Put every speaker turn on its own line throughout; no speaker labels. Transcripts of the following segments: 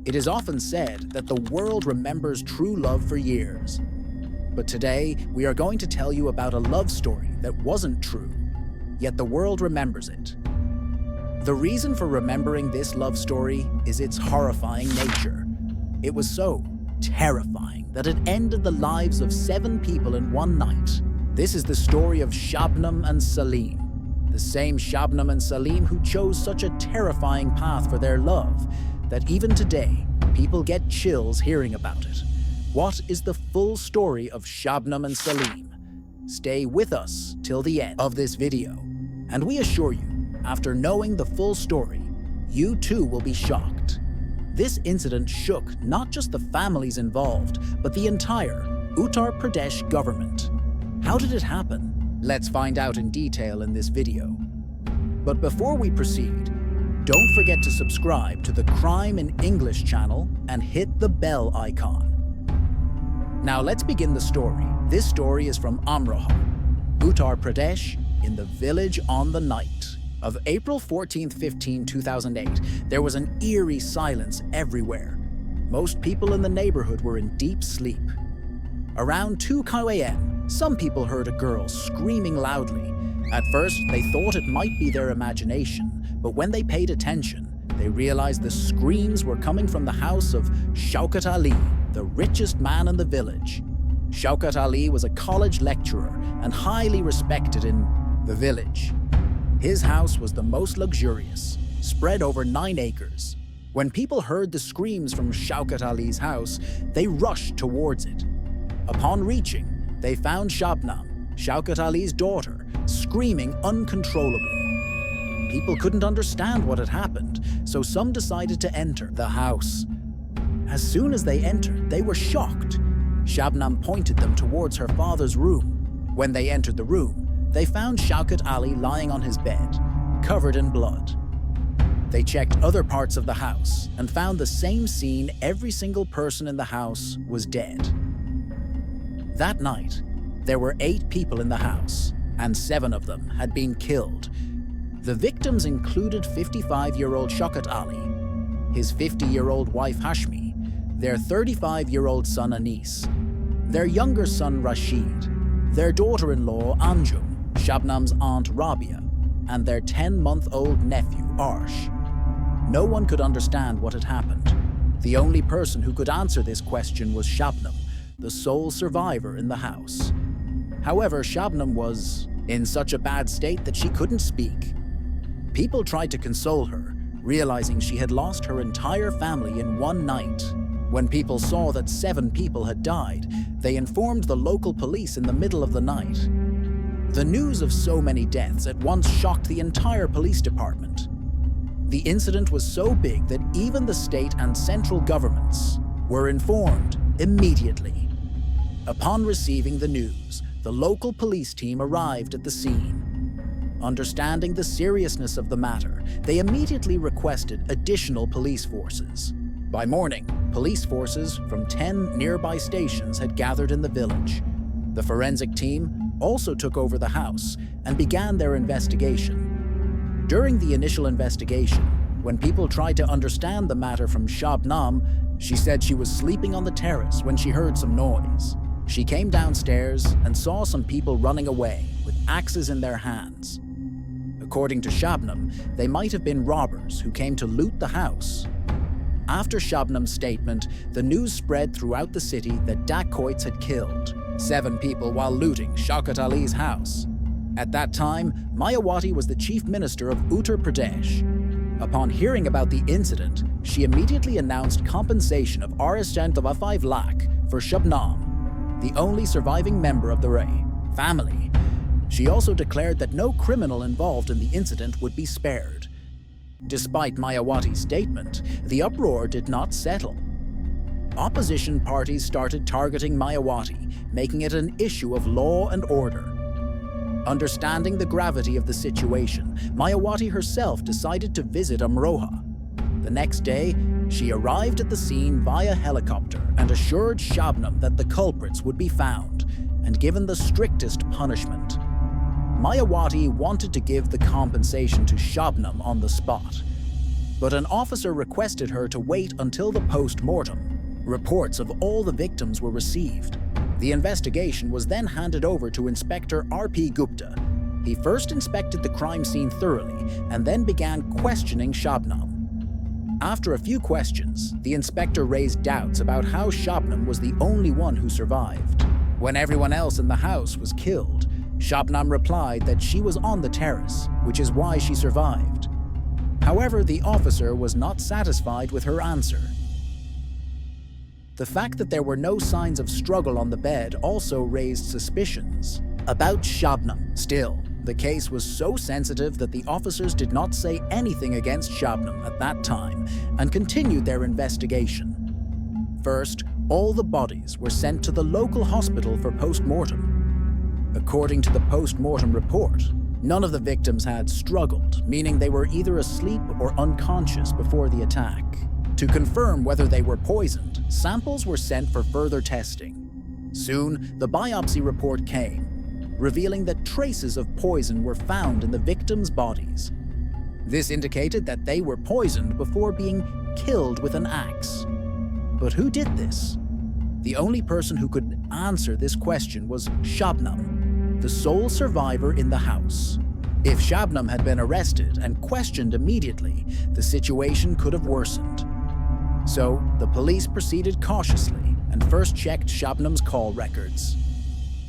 It is often said that the world remembers true love for years. But today, we are going to tell you about a love story that wasn't true, yet the world remembers it. The reason for remembering this love story is its horrifying nature. It was so terrifying that it ended the lives of 7 people in one night. This is the story of Shabanam and Salim, the same Shabanam and Salim who chose such a terrifying path for their love that even today, people get chills hearing about it. What is the full story of Shabanam and Salim? Stay with us till the end of this video, and we assure you, after knowing the full story, you too will be shocked. This incident shook not just the families involved, but the entire Uttar Pradesh government. How did it happen? Let's find out in detail in this video. But before we proceed, don't forget to subscribe to the Crime in English channel and hit the bell icon. Now let's begin the story. This story is from Amroha, Uttar Pradesh, in the village on the night of April 14, 2008, there was an eerie silence everywhere. Most people in the neighborhood were in deep sleep. Around 2 a.m., some people heard a girl screaming loudly. At first, they thought it might be their imagination, but when they paid attention, they realized the screams were coming from the house of Shaukat Ali, the richest man in the village. Shaukat Ali was a college lecturer and highly respected in the village. His house was the most luxurious, spread over 9 acres. When people heard the screams from Shaukat Ali's house, they rushed towards it. Upon reaching, they found Shabanam, Shaukat Ali's daughter, screaming uncontrollably. People couldn't understand what had happened, so some decided to enter the house. As soon as they entered, they were shocked. Shabanam pointed them towards her father's room. When they entered the room, they found Shaukat Ali lying on his bed, covered in blood. They checked other parts of the house and found the same scene. Every single person in the house was dead. That night, there were 8 people in the house, and 7 of them had been killed. The victims included 55-year-old Shaukat Ali, his 50-year-old wife Hashmi, their 35-year-old son Anis, their younger son Rashid, their daughter-in-law Anjum, Shabanam's aunt Rabia, and their 10-month-old nephew Arsh. No one could understand what had happened. The only person who could answer this question was Shabanam, the sole survivor in the house. However, Shabanam was in such a bad state that she couldn't speak. People tried to console her, realizing she had lost her entire family in one night. When people saw that 7 people had died, they informed the local police in the middle of the night. The news of so many deaths at once shocked the entire police department. The incident was so big that even the state and central governments were informed immediately. Upon receiving the news, the local police team arrived at the scene. Understanding the seriousness of the matter, they immediately requested additional police forces. By morning, police forces from 10 nearby stations had gathered in the village. The forensic team also took over the house and began their investigation. During the initial investigation, when people tried to understand the matter from Shabanam, she said she was sleeping on the terrace when she heard some noise. She came downstairs and saw some people running away with axes in their hands. According to Shabanam, they might have been robbers who came to loot the house. After Shabanam's statement, the news spread throughout the city that dacoits had killed 7 people while looting Shaukat Ali's house. At that time, Mayawati was the chief minister of Uttar Pradesh. Upon hearing about the incident, she immediately announced compensation of Rs 5 lakh for Shabanam, the only surviving member of the Ray family. She also declared that no criminal involved in the incident would be spared. Despite Mayawati's statement, the uproar did not settle. Opposition parties started targeting Mayawati, making it an issue of law and order. Understanding the gravity of the situation, Mayawati herself decided to visit Amroha. The next day, she arrived at the scene via helicopter and assured Shabanam that the culprits would be found and given the strictest punishment. Mayawati wanted to give the compensation to Shabanam on the spot. but an officer requested her to wait until the post-mortem. Reports of all the victims were received. The investigation was then handed over to Inspector R.P. Gupta. He first inspected the crime scene thoroughly and then began questioning Shabanam. After a few questions, the inspector raised doubts about how Shabanam was the only one who survived. When everyone else in the house was killed, Shabanam replied that she was on the terrace, which is why she survived. However, the officer was not satisfied with her answer. The fact that there were no signs of struggle on the bed also raised suspicions about Shabanam. Still, the case was so sensitive that the officers did not say anything against Shabanam at that time and continued their investigation. First, all the bodies were sent to the local hospital for post-mortem. According to the post-mortem report, none of the victims had struggled, meaning they were either asleep or unconscious before the attack. To confirm whether they were poisoned, samples were sent for further testing. Soon, the biopsy report came, revealing that traces of poison were found in the victims' bodies. This indicated that they were poisoned before being killed with an axe. But who did this? The only person who could answer this question was Shabanam, the sole survivor in the house. If Shabanam had been arrested and questioned immediately, the situation could have worsened. So, the police proceeded cautiously and first checked Shabanam's call records.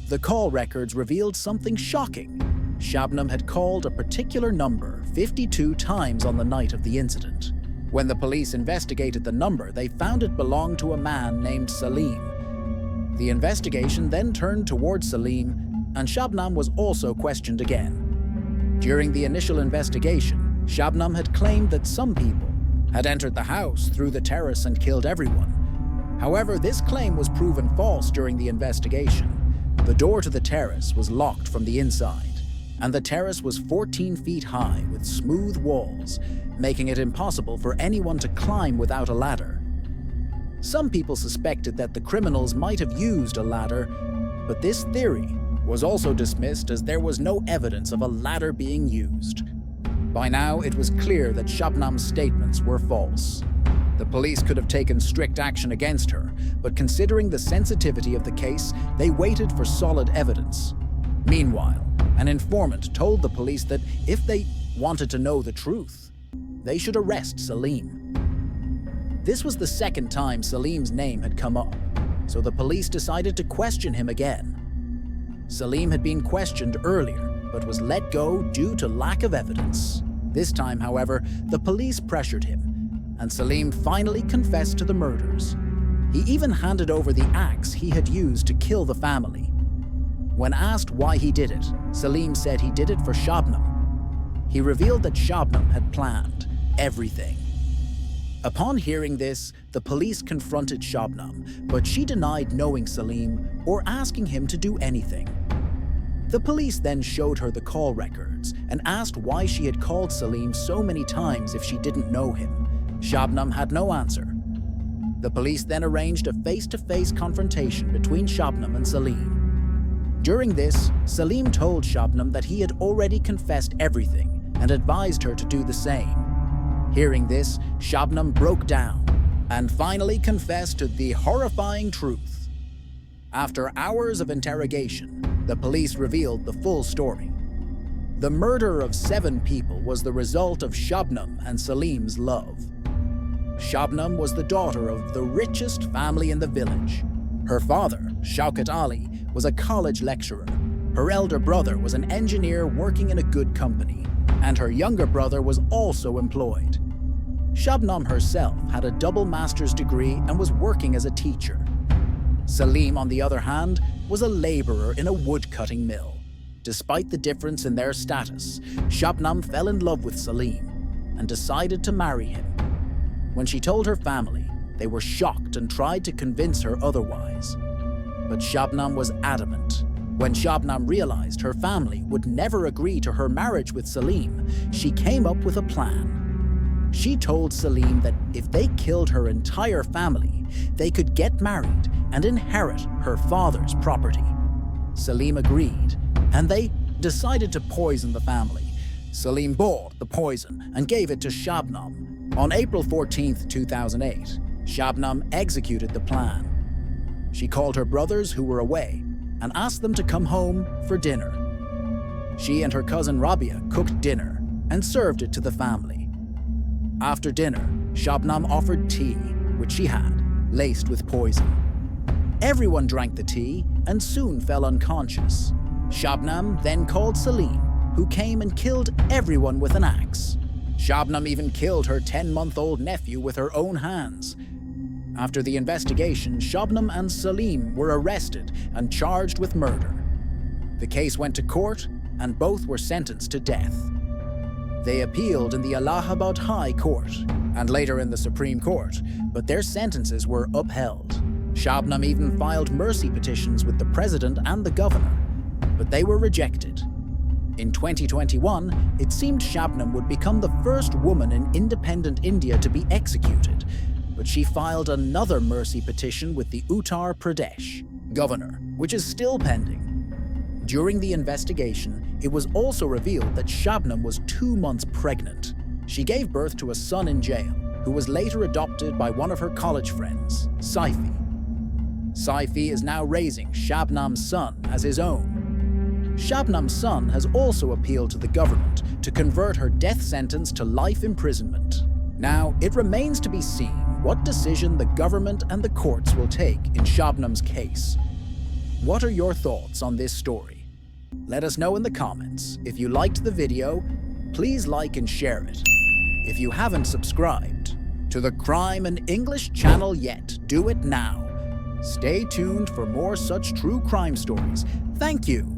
The call records revealed something shocking. Shabanam had called a particular number 52 times on the night of the incident. When the police investigated the number, they found it belonged to a man named Salim. The investigation then turned towards Salim, and Shabanam was also questioned again. During the initial investigation, Shabanam had claimed that some people had entered the house through the terrace and killed everyone. However, this claim was proven false during the investigation. The door to the terrace was locked from the inside, and the terrace was 14 feet high with smooth walls, making it impossible for anyone to climb without a ladder. Some people suspected that the criminals might have used a ladder, but this theory was also dismissed as there was no evidence of a ladder being used. By now, it was clear that Shabanam's statements were false. The police could have taken strict action against her, but considering the sensitivity of the case, they waited for solid evidence. Meanwhile, an informant told the police that if they wanted to know the truth, they should arrest Salim. This was the second time Salim's name had come up, so the police decided to question him again. Salim had been questioned earlier, but was let go due to lack of evidence. This time, however, the police pressured him, and Salim finally confessed to the murders. He even handed over the axe he had used to kill the family. When asked why he did it, Salim said he did it for Shabanam. He revealed that Shabanam had planned everything. Upon hearing this, the police confronted Shabanam, but she denied knowing Salim or asking him to do anything. The police then showed her the call records and asked why she had called Salim so many times if she didn't know him. Shabanam had no answer. The police then arranged a face-to-face confrontation between Shabanam and Salim. During this, Salim told Shabanam that he had already confessed everything and advised her to do the same. Hearing this, Shabanam broke down and finally confessed to the horrifying truth. After hours of interrogation, the police revealed the full story. The murder of 7 people was the result of Shabanam and Salim's love. Shabanam was the daughter of the richest family in the village. Her father, Shabanam Ali, was a college lecturer. Her elder brother was an engineer working in a good company, and her younger brother was also employed. Shabanam herself had a double master's degree and was working as a teacher. Salim, on the other hand, was a laborer in a wood-cutting mill. Despite the difference in their status, Shabanam fell in love with Salim and decided to marry him. When she told her family, they were shocked and tried to convince her otherwise. But Shabanam was adamant. When Shabanam realized her family would never agree to her marriage with Salim, she came up with a plan. She told Salim that if they killed her entire family, they could get married and inherit her father's property. Salim agreed, and they decided to poison the family. Salim bought the poison and gave it to Shabanam. On April 14, 2008, Shabanam executed the plan. She called her brothers who were away and asked them to come home for dinner. She and her cousin Rabia cooked dinner and served it to the family. After dinner, Shabanam offered tea, which she had, laced with poison. Everyone drank the tea and soon fell unconscious. Shabanam then called Salim, who came and killed everyone with an axe. Shabanam even killed her 10-month-old nephew with her own hands. After the investigation, Shabanam and Salim were arrested and charged with murder. The case went to court and both were sentenced to death. They appealed in the Allahabad High Court and later in the Supreme Court, but their sentences were upheld. Shabanam even filed mercy petitions with the president and the governor, but they were rejected. In 2021, it seemed Shabanam would become the first woman in independent India to be executed, but she filed another mercy petition with the Uttar Pradesh governor, which is still pending. During the investigation, it was also revealed that Shabanam was 2 months pregnant. She gave birth to a son in jail, who was later adopted by one of her college friends, Saifi. Saifi is now raising Shabanam's son as his own. Shabanam's son has also appealed to the government to convert her death sentence to life imprisonment. Now, it remains to be seen what decision the government and the courts will take in Shabanam's case. What are your thoughts on this story? Let us know in the comments. If you liked the video, please like and share it. If you haven't subscribed to the Crime in English channel yet, do it now. Stay tuned for more such true crime stories. Thank you.